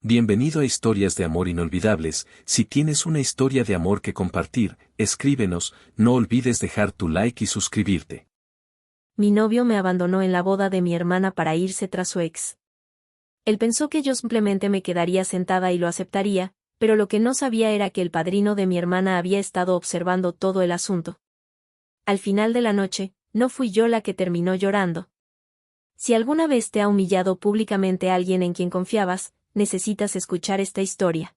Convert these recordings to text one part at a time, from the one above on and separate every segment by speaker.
Speaker 1: Bienvenido a Historias de Amor Inolvidables. Si tienes una historia de amor que compartir, escríbenos, no olvides dejar tu like y suscribirte.
Speaker 2: Mi novio me abandonó en la boda de mi hermana para irse tras su ex. Él pensó que yo simplemente me quedaría sentada y lo aceptaría, pero lo que no sabía era que el padrino de mi hermana había estado observando todo el asunto. Al final de la noche, no fui yo la que terminó llorando. Si alguna vez te ha humillado públicamente alguien en quien confiabas, necesitas escuchar esta historia.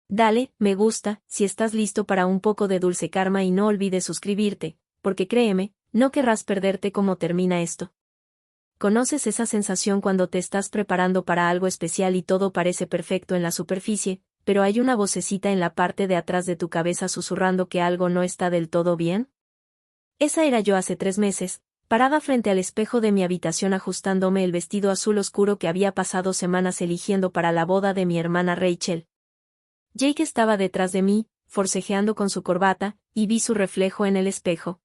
Speaker 2: Dale, me gusta, si estás listo para un poco de dulce karma y no olvides suscribirte, porque créeme, no querrás perderte cómo termina esto. ¿Conoces esa sensación cuando te estás preparando para algo especial y todo parece perfecto en la superficie, pero hay una vocecita en la parte de atrás de tu cabeza susurrando que algo no está del todo bien? Esa era yo hace 3 meses, parada frente al espejo de mi habitación ajustándome el vestido azul oscuro que había pasado semanas eligiendo para la boda de mi hermana Rachel. Jake estaba detrás de mí, forcejeando con su corbata, y vi su reflejo en el espejo.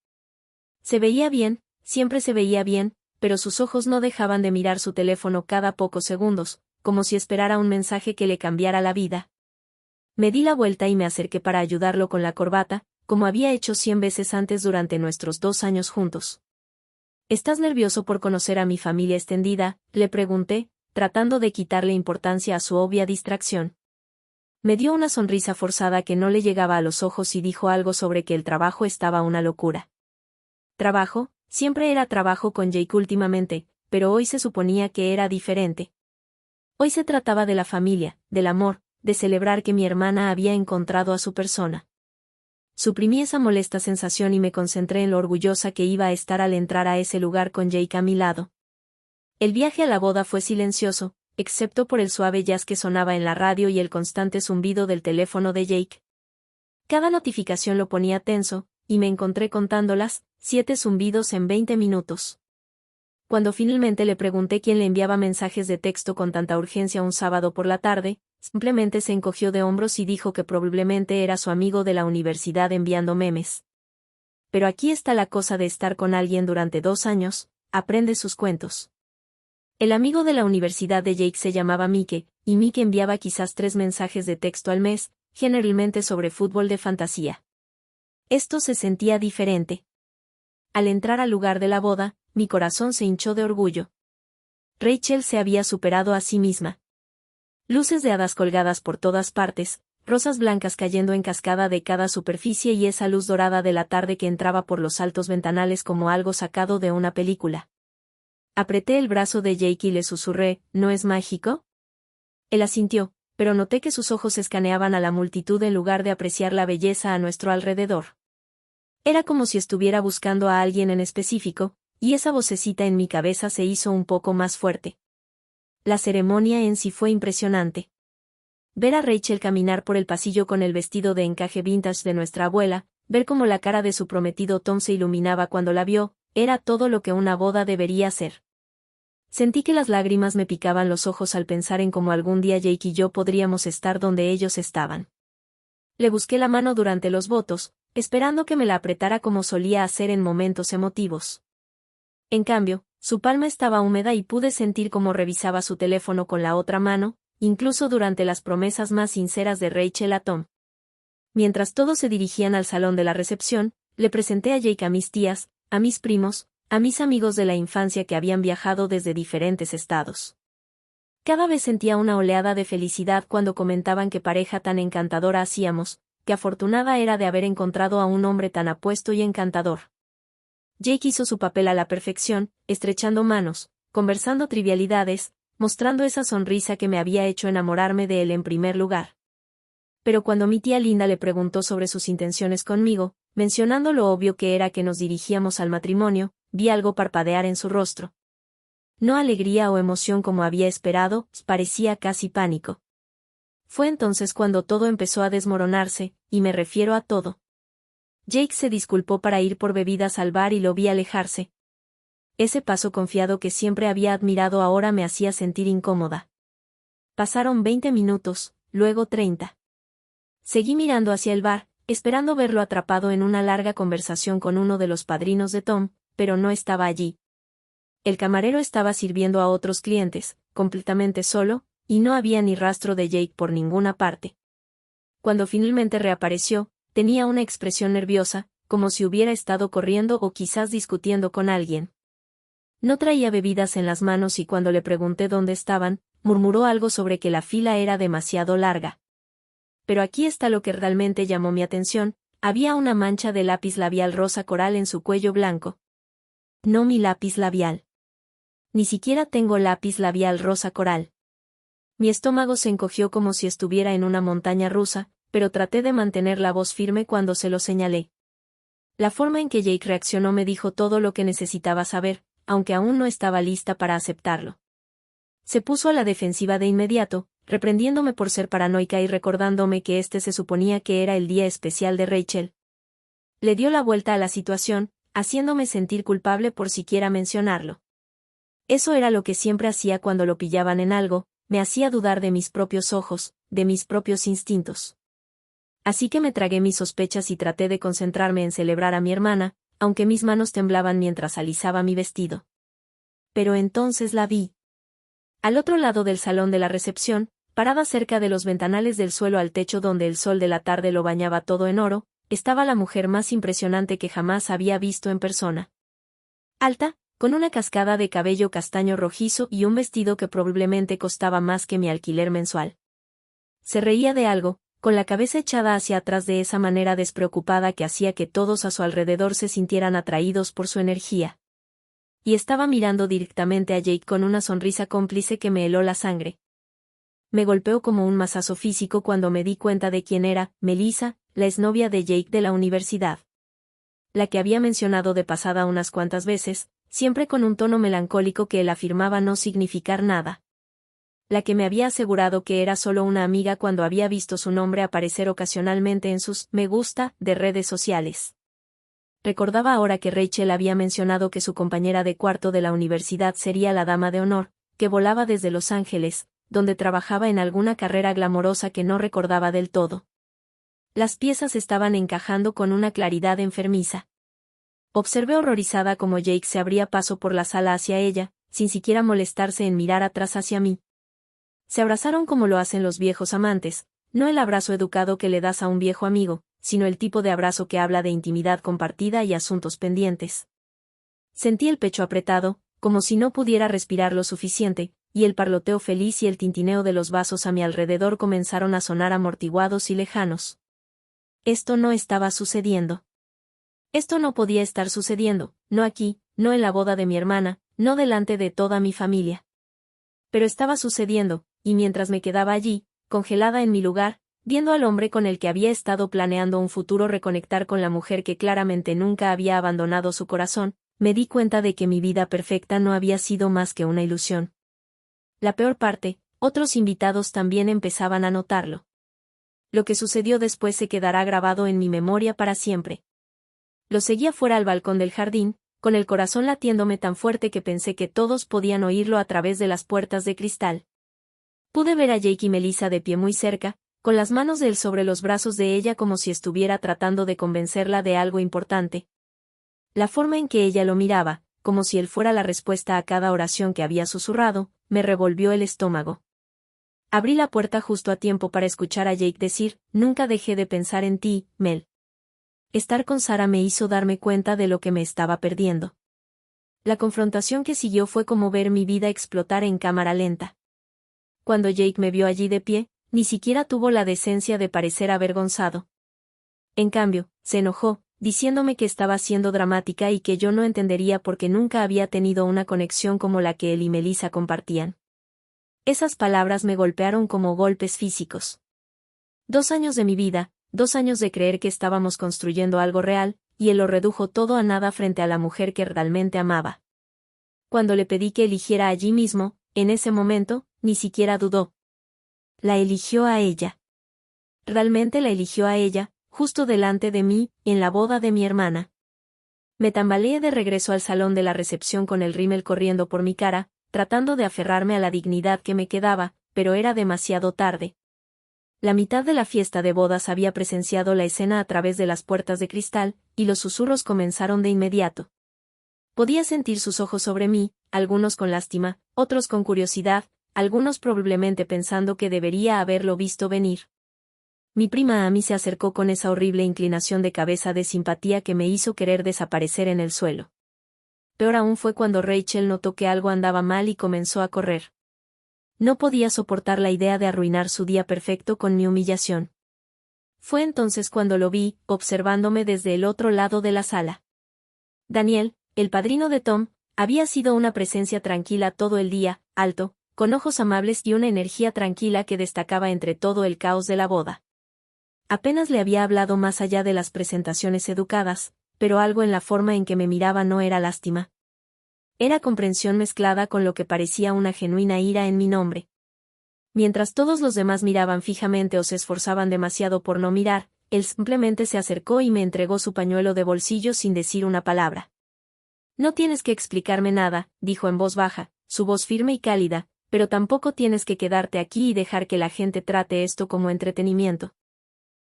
Speaker 2: Se veía bien, siempre se veía bien, pero sus ojos no dejaban de mirar su teléfono cada pocos segundos, como si esperara un mensaje que le cambiara la vida. Me di la vuelta y me acerqué para ayudarlo con la corbata, como había hecho 100 veces antes durante nuestros 2 años juntos. ¿Estás nervioso por conocer a mi familia extendida?, le pregunté, tratando de quitarle importancia a su obvia distracción. Me dio una sonrisa forzada que no le llegaba a los ojos y dijo algo sobre que el trabajo estaba una locura. ¿Trabajo? Siempre era trabajo con Jake últimamente, pero hoy se suponía que era diferente. Hoy se trataba de la familia, del amor, de celebrar que mi hermana había encontrado a su persona. Suprimí esa molesta sensación y me concentré en lo orgullosa que iba a estar al entrar a ese lugar con Jake a mi lado. El viaje a la boda fue silencioso, excepto por el suave jazz que sonaba en la radio y el constante zumbido del teléfono de Jake. Cada notificación lo ponía tenso, y me encontré contándolas, 7 zumbidos en 20 minutos. Cuando finalmente le pregunté quién le enviaba mensajes de texto con tanta urgencia un sábado por la tarde, simplemente se encogió de hombros y dijo que probablemente era su amigo de la universidad enviando memes. Pero aquí está la cosa de estar con alguien durante 2 años, aprende sus cuentos. El amigo de la universidad de Jake se llamaba Mike, y Mike enviaba quizás 3 mensajes de texto al mes, generalmente sobre fútbol de fantasía. Esto se sentía diferente. Al entrar al lugar de la boda, mi corazón se hinchó de orgullo. Rachel se había superado a sí misma. Luces de hadas colgadas por todas partes, rosas blancas cayendo en cascada de cada superficie y esa luz dorada de la tarde que entraba por los altos ventanales como algo sacado de una película. Apreté el brazo de Jake y le susurré, ¿no es mágico? Él asintió, pero noté que sus ojos escaneaban a la multitud en lugar de apreciar la belleza a nuestro alrededor. Era como si estuviera buscando a alguien en específico, y esa vocecita en mi cabeza se hizo un poco más fuerte. La ceremonia en sí fue impresionante. Ver a Rachel caminar por el pasillo con el vestido de encaje vintage de nuestra abuela, ver cómo la cara de su prometido Tom se iluminaba cuando la vio, era todo lo que una boda debería ser. Sentí que las lágrimas me picaban los ojos al pensar en cómo algún día Jake y yo podríamos estar donde ellos estaban. Le busqué la mano durante los votos, esperando que me la apretara como solía hacer en momentos emotivos. En cambio, su palma estaba húmeda y pude sentir cómo revisaba su teléfono con la otra mano, incluso durante las promesas más sinceras de Rachel a Tom. Mientras todos se dirigían al salón de la recepción, le presenté a Jake a mis tías, a mis primos, a mis amigos de la infancia que habían viajado desde diferentes estados. Cada vez sentía una oleada de felicidad cuando comentaban qué pareja tan encantadora hacíamos, que afortunada era de haber encontrado a un hombre tan apuesto y encantador. Jake hizo su papel a la perfección, estrechando manos, conversando trivialidades, mostrando esa sonrisa que me había hecho enamorarme de él en primer lugar. Pero cuando mi tía Linda le preguntó sobre sus intenciones conmigo, mencionando lo obvio que era que nos dirigíamos al matrimonio, vi algo parpadear en su rostro. No alegría o emoción como había esperado, parecía casi pánico. Fue entonces cuando todo empezó a desmoronarse, y me refiero a todo. Jake se disculpó para ir por bebidas al bar y lo vi alejarse. Ese paso confiado que siempre había admirado ahora me hacía sentir incómoda. Pasaron 20 minutos, luego 30. Seguí mirando hacia el bar, esperando verlo atrapado en una larga conversación con uno de los padrinos de Tom, pero no estaba allí. El camarero estaba sirviendo a otros clientes, completamente solo, y no había ni rastro de Jake por ninguna parte. Cuando finalmente reapareció, tenía una expresión nerviosa, como si hubiera estado corriendo o quizás discutiendo con alguien. No traía bebidas en las manos y cuando le pregunté dónde estaban, murmuró algo sobre que la fila era demasiado larga. Pero aquí está lo que realmente llamó mi atención: había una mancha de lápiz labial rosa coral en su cuello blanco. No mi lápiz labial. Ni siquiera tengo lápiz labial rosa coral. Mi estómago se encogió como si estuviera en una montaña rusa, pero traté de mantener la voz firme cuando se lo señalé. La forma en que Jake reaccionó me dijo todo lo que necesitaba saber, aunque aún no estaba lista para aceptarlo. Se puso a la defensiva de inmediato, reprendiéndome por ser paranoica y recordándome que este se suponía que era el día especial de Rachel. Le dio la vuelta a la situación, haciéndome sentir culpable por siquiera mencionarlo. Eso era lo que siempre hacía cuando lo pillaban en algo, me hacía dudar de mis propios ojos, de mis propios instintos. Así que me tragué mis sospechas y traté de concentrarme en celebrar a mi hermana, aunque mis manos temblaban mientras alisaba mi vestido. Pero entonces la vi. Al otro lado del salón de la recepción, parada cerca de los ventanales del suelo al techo donde el sol de la tarde lo bañaba todo en oro, estaba la mujer más impresionante que jamás había visto en persona. Alta, con una cascada de cabello castaño rojizo y un vestido que probablemente costaba más que mi alquiler mensual. Se reía de algo, con la cabeza echada hacia atrás de esa manera despreocupada que hacía que todos a su alrededor se sintieran atraídos por su energía. Y estaba mirando directamente a Jake con una sonrisa cómplice que me heló la sangre. Me golpeó como un mazazo físico cuando me di cuenta de quién era: Melissa, la exnovia de Jake de la universidad. La que había mencionado de pasada unas cuantas veces, siempre con un tono melancólico que él afirmaba no significar nada. La que me había asegurado que era solo una amiga cuando había visto su nombre aparecer ocasionalmente en sus me gusta de redes sociales. Recordaba ahora que Rachel había mencionado que su compañera de cuarto de la universidad sería la dama de honor, que volaba desde Los Ángeles, donde trabajaba en alguna carrera glamorosa que no recordaba del todo. Las piezas estaban encajando con una claridad enfermiza. Observé horrorizada cómo Jake se abría paso por la sala hacia ella, sin siquiera molestarse en mirar atrás hacia mí. Se abrazaron como lo hacen los viejos amantes, no el abrazo educado que le das a un viejo amigo, sino el tipo de abrazo que habla de intimidad compartida y asuntos pendientes. Sentí el pecho apretado, como si no pudiera respirar lo suficiente, y el parloteo feliz y el tintineo de los vasos a mi alrededor comenzaron a sonar amortiguados y lejanos. Esto no estaba sucediendo. Esto no podía estar sucediendo, no aquí, no en la boda de mi hermana, no delante de toda mi familia. Pero estaba sucediendo, y mientras me quedaba allí, congelada en mi lugar, viendo al hombre con el que había estado planeando un futuro reconectar con la mujer que claramente nunca había abandonado su corazón, me di cuenta de que mi vida perfecta no había sido más que una ilusión. La peor parte, otros invitados también empezaban a notarlo. Lo que sucedió después se quedará grabado en mi memoria para siempre. Lo seguía fuera al balcón del jardín, con el corazón latiéndome tan fuerte que pensé que todos podían oírlo a través de las puertas de cristal. Pude ver a Jake y Melissa de pie muy cerca, con las manos de él sobre los brazos de ella como si estuviera tratando de convencerla de algo importante. La forma en que ella lo miraba, como si él fuera la respuesta a cada oración que había susurrado, me revolvió el estómago. Abrí la puerta justo a tiempo para escuchar a Jake decir: nunca dejé de pensar en ti, Mel. Estar con Sara me hizo darme cuenta de lo que me estaba perdiendo. La confrontación que siguió fue como ver mi vida explotar en cámara lenta. Cuando Jake me vio allí de pie, ni siquiera tuvo la decencia de parecer avergonzado. En cambio, se enojó, diciéndome que estaba siendo dramática y que yo no entendería porque nunca había tenido una conexión como la que él y Melissa compartían. Esas palabras me golpearon como golpes físicos. 2 años de mi vida, 2 años de creer que estábamos construyendo algo real, y él lo redujo todo a nada frente a la mujer que realmente amaba. Cuando le pedí que eligiera allí mismo, en ese momento, ni siquiera dudó. La eligió a ella. Realmente la eligió a ella, justo delante de mí, en la boda de mi hermana. Me tambaleé de regreso al salón de la recepción con el rímel corriendo por mi cara, tratando de aferrarme a la dignidad que me quedaba, pero era demasiado tarde. La mitad de la fiesta de bodas había presenciado la escena a través de las puertas de cristal, y los susurros comenzaron de inmediato. Podía sentir sus ojos sobre mí, algunos con lástima, otros con curiosidad, algunos probablemente pensando que debería haberlo visto venir. Mi prima Amy se acercó con esa horrible inclinación de cabeza de simpatía que me hizo querer desaparecer en el suelo. Peor aún fue cuando Rachel notó que algo andaba mal y comenzó a correr. No podía soportar la idea de arruinar su día perfecto con mi humillación. Fue entonces cuando lo vi, observándome desde el otro lado de la sala. Daniel, el padrino de Tom, había sido una presencia tranquila todo el día, alto, con ojos amables y una energía tranquila que destacaba entre todo el caos de la boda. Apenas le había hablado más allá de las presentaciones educadas, pero algo en la forma en que me miraba no era lástima. Era comprensión mezclada con lo que parecía una genuina ira en mi nombre. Mientras todos los demás miraban fijamente o se esforzaban demasiado por no mirar, él simplemente se acercó y me entregó su pañuelo de bolsillo sin decir una palabra. No tienes que explicarme nada, dijo en voz baja, su voz firme y cálida, pero tampoco tienes que quedarte aquí y dejar que la gente trate esto como entretenimiento.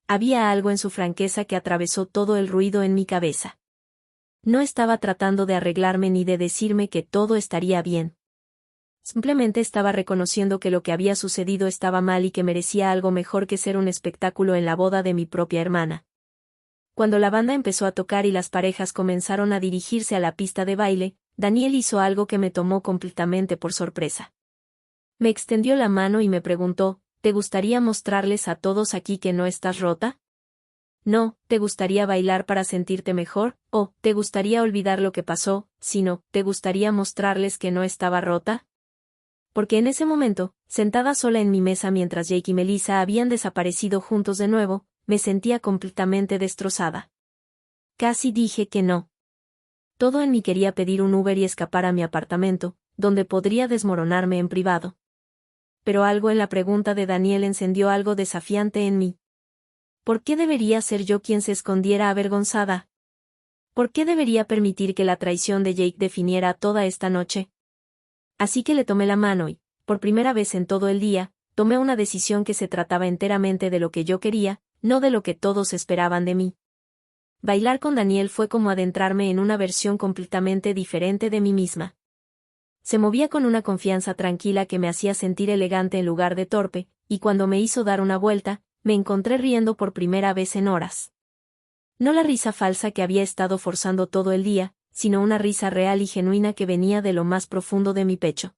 Speaker 2: Había algo en su franqueza que atravesó todo el ruido en mi cabeza. No estaba tratando de arreglarme ni de decirme que todo estaría bien. Simplemente estaba reconociendo que lo que había sucedido estaba mal y que merecía algo mejor que ser un espectáculo en la boda de mi propia hermana. Cuando la banda empezó a tocar y las parejas comenzaron a dirigirse a la pista de baile, Daniel hizo algo que me tomó completamente por sorpresa. Me extendió la mano y me preguntó, ¿te gustaría mostrarles a todos aquí que no estás rota? No, ¿te gustaría bailar para sentirte mejor? ¿O, te gustaría olvidar lo que pasó? Sino, ¿te gustaría mostrarles que no estaba rota? Porque en ese momento, sentada sola en mi mesa mientras Jake y Melissa habían desaparecido juntos de nuevo, me sentía completamente destrozada. Casi dije que no. Todo en mí quería pedir un Uber y escapar a mi apartamento, donde podría desmoronarme en privado. Pero algo en la pregunta de Daniel encendió algo desafiante en mí. ¿Por qué debería ser yo quien se escondiera avergonzada? ¿Por qué debería permitir que la traición de Jake definiera toda esta noche? Así que le tomé la mano y, por primera vez en todo el día, tomé una decisión que se trataba enteramente de lo que yo quería, no de lo que todos esperaban de mí. Bailar con Daniel fue como adentrarme en una versión completamente diferente de mí misma. Se movía con una confianza tranquila que me hacía sentir elegante en lugar de torpe, y cuando me hizo dar una vuelta, me encontré riendo por primera vez en horas. No la risa falsa que había estado forzando todo el día, sino una risa real y genuina que venía de lo más profundo de mi pecho.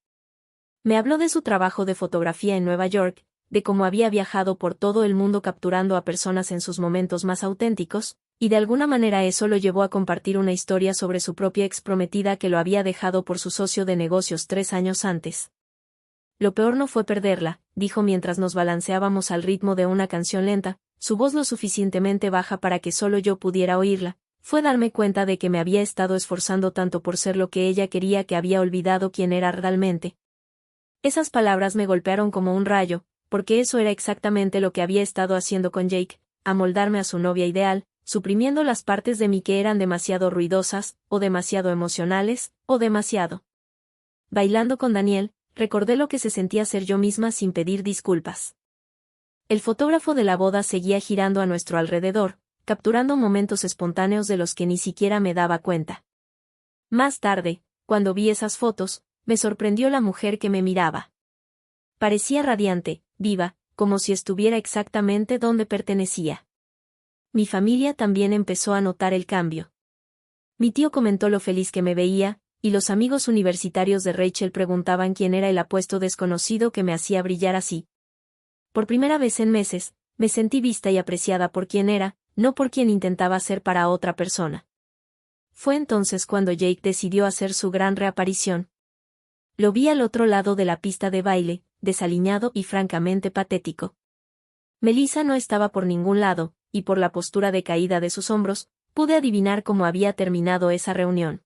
Speaker 2: Me habló de su trabajo de fotografía en Nueva York, de cómo había viajado por todo el mundo capturando a personas en sus momentos más auténticos, y de alguna manera eso lo llevó a compartir una historia sobre su propia ex prometida que lo había dejado por su socio de negocios 3 años antes. Lo peor no fue perderla, dijo mientras nos balanceábamos al ritmo de una canción lenta, su voz lo suficientemente baja para que solo yo pudiera oírla, fue darme cuenta de que me había estado esforzando tanto por ser lo que ella quería que había olvidado quién era realmente. Esas palabras me golpearon como un rayo, porque eso era exactamente lo que había estado haciendo con Jake, amoldarme a su novia ideal, suprimiendo las partes de mí que eran demasiado ruidosas, o demasiado emocionales, o demasiado. Bailando con Daniel, recordé lo que se sentía ser yo misma sin pedir disculpas. El fotógrafo de la boda seguía girando a nuestro alrededor, capturando momentos espontáneos de los que ni siquiera me daba cuenta. Más tarde, cuando vi esas fotos, me sorprendió la mujer que me miraba. Parecía radiante, viva, como si estuviera exactamente donde pertenecía. Mi familia también empezó a notar el cambio. Mi tío comentó lo feliz que me veía, y los amigos universitarios de Rachel preguntaban quién era el apuesto desconocido que me hacía brillar así. Por primera vez en meses, me sentí vista y apreciada por quien era, no por quien intentaba ser para otra persona. Fue entonces cuando Jake decidió hacer su gran reaparición. Lo vi al otro lado de la pista de baile, desaliñado y francamente patético. Melissa no estaba por ningún lado, y por la postura decaída de sus hombros, pude adivinar cómo había terminado esa reunión.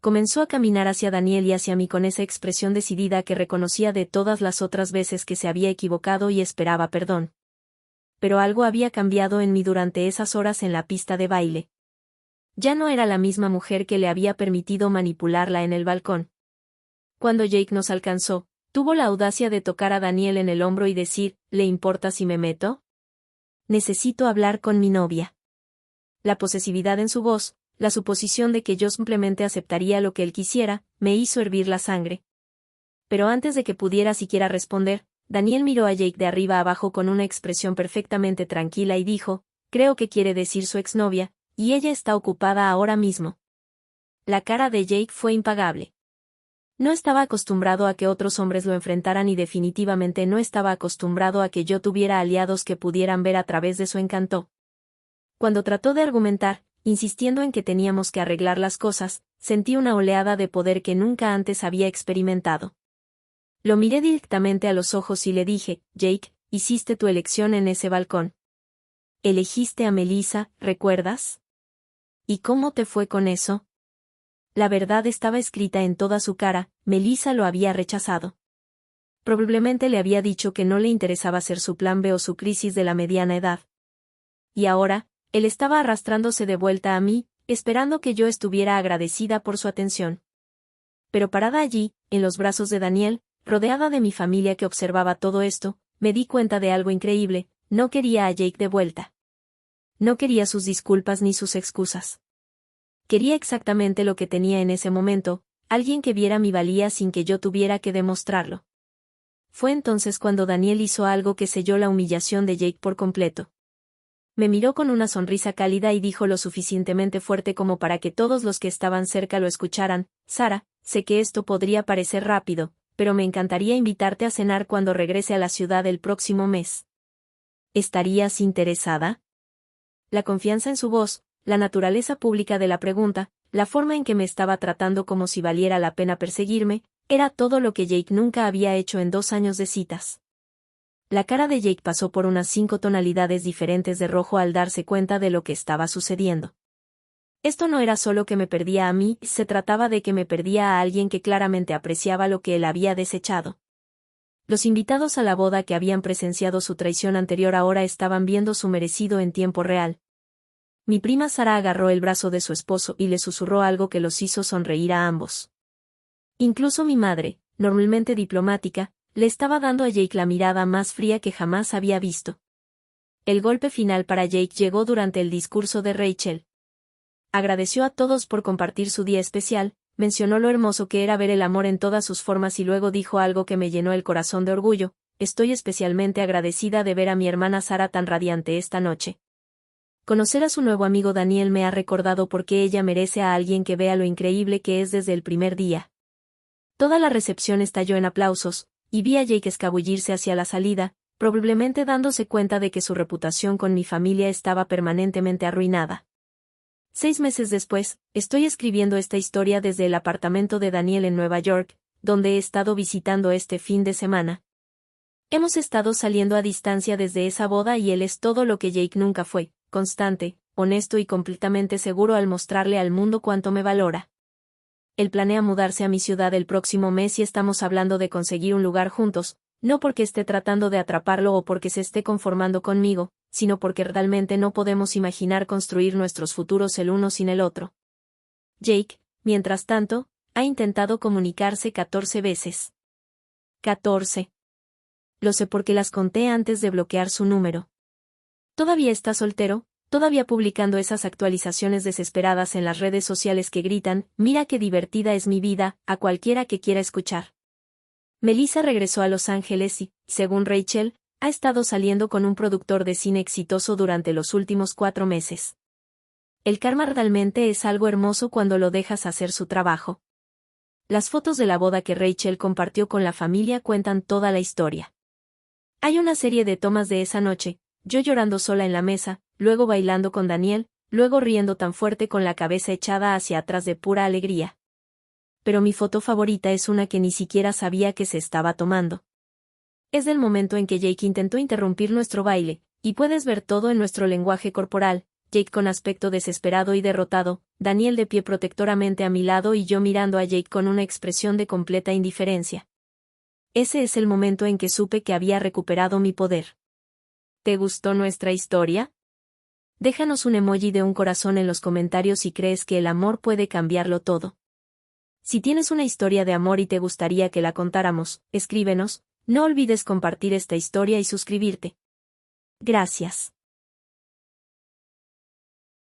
Speaker 2: Comenzó a caminar hacia Daniel y hacia mí con esa expresión decidida que reconocía de todas las otras veces que se había equivocado y esperaba perdón. Pero algo había cambiado en mí durante esas horas en la pista de baile. Ya no era la misma mujer que le había permitido manipularla en el balcón. Cuando Jake nos alcanzó, tuvo la audacia de tocar a Daniel en el hombro y decir, ¿le importa si me meto? Necesito hablar con mi novia. La posesividad en su voz, la suposición de que yo simplemente aceptaría lo que él quisiera, me hizo hervir la sangre. pero antes de que pudiera siquiera responder, Daniel miró a Jake de arriba abajo con una expresión perfectamente tranquila y dijo, creo que quiere decir su exnovia, y ella está ocupada ahora mismo. La cara de Jake fue impagable. No estaba acostumbrado a que otros hombres lo enfrentaran y definitivamente no estaba acostumbrado a que yo tuviera aliados que pudieran ver a través de su encanto. Cuando trató de argumentar, insistiendo en que teníamos que arreglar las cosas, sentí una oleada de poder que nunca antes había experimentado. Lo miré directamente a los ojos y le dije, Jake, hiciste tu elección en ese balcón. Elegiste a Melissa, ¿recuerdas? ¿Y cómo te fue con eso? La verdad estaba escrita en toda su cara, Melissa lo había rechazado. Probablemente le había dicho que no le interesaba ser su plan B o su crisis de la mediana edad. Y ahora, él estaba arrastrándose de vuelta a mí, esperando que yo estuviera agradecida por su atención. Pero parada allí, en los brazos de Daniel, rodeada de mi familia que observaba todo esto, me di cuenta de algo increíble, no quería a Jake de vuelta. No quería sus disculpas ni sus excusas. Quería exactamente lo que tenía en ese momento, alguien que viera mi valía sin que yo tuviera que demostrarlo. Fue entonces cuando Daniel hizo algo que selló la humillación de Jake por completo. Me miró con una sonrisa cálida y dijo lo suficientemente fuerte como para que todos los que estaban cerca lo escucharan, Sara, sé que esto podría parecer rápido, pero me encantaría invitarte a cenar cuando regrese a la ciudad el próximo mes. ¿Estarías interesada? La confianza en su voz, la naturaleza pública de la pregunta, la forma en que me estaba tratando como si valiera la pena perseguirme, era todo lo que Jake nunca había hecho en 2 años de citas. La cara de Jake pasó por unas 5 tonalidades diferentes de rojo al darse cuenta de lo que estaba sucediendo. Esto no era solo que me perdía a mí, se trataba de que me perdía a alguien que claramente apreciaba lo que él había desechado. Los invitados a la boda que habían presenciado su traición anterior ahora estaban viendo su merecido en tiempo real. Mi prima Sara agarró el brazo de su esposo y le susurró algo que los hizo sonreír a ambos. Incluso mi madre, normalmente diplomática, le estaba dando a Jake la mirada más fría que jamás había visto. El golpe final para Jake llegó durante el discurso de Rachel. Agradeció a todos por compartir su día especial, mencionó lo hermoso que era ver el amor en todas sus formas y luego dijo algo que me llenó el corazón de orgullo, estoy especialmente agradecida de ver a mi hermana Sara tan radiante esta noche. Conocer a su nuevo amigo Daniel me ha recordado por qué ella merece a alguien que vea lo increíble que es desde el primer día. Toda la recepción estalló en aplausos, y vi a Jake escabullirse hacia la salida, probablemente dándose cuenta de que su reputación con mi familia estaba permanentemente arruinada. 6 meses después, estoy escribiendo esta historia desde el apartamento de Daniel en Nueva York, donde he estado visitando este fin de semana. Hemos estado saliendo a distancia desde esa boda y él es todo lo que Jake nunca fue, constante, honesto y completamente seguro al mostrarle al mundo cuánto me valora. Él planea mudarse a mi ciudad el próximo mes y estamos hablando de conseguir un lugar juntos, no porque esté tratando de atraparlo o porque se esté conformando conmigo, sino porque realmente no podemos imaginar construir nuestros futuros el uno sin el otro. Jake, mientras tanto, ha intentado comunicarse 14 veces. 14. Lo sé porque las conté antes de bloquear su número. Todavía está soltero, todavía publicando esas actualizaciones desesperadas en las redes sociales que gritan, mira qué divertida es mi vida, a cualquiera que quiera escuchar. Melissa regresó a Los Ángeles y, según Rachel, ha estado saliendo con un productor de cine exitoso durante los últimos 4 meses. El karma realmente es algo hermoso cuando lo dejas hacer su trabajo. Las fotos de la boda que Rachel compartió con la familia cuentan toda la historia. Hay una serie de tomas de esa noche, yo llorando sola en la mesa, luego bailando con Daniel, luego riendo tan fuerte con la cabeza echada hacia atrás de pura alegría. Pero mi foto favorita es una que ni siquiera sabía que se estaba tomando. Es del momento en que Jake intentó interrumpir nuestro baile, y puedes ver todo en nuestro lenguaje corporal, Jake con aspecto desesperado y derrotado, Daniel de pie protectoramente a mi lado y yo mirando a Jake con una expresión de completa indiferencia. Ese es el momento en que supe que había recuperado mi poder. ¿Te gustó nuestra historia? Déjanos un emoji de un corazón en los comentarios si crees que el amor puede cambiarlo todo. Si tienes una historia de amor y te gustaría que la contáramos, escríbenos, no olvides compartir esta historia y suscribirte. Gracias.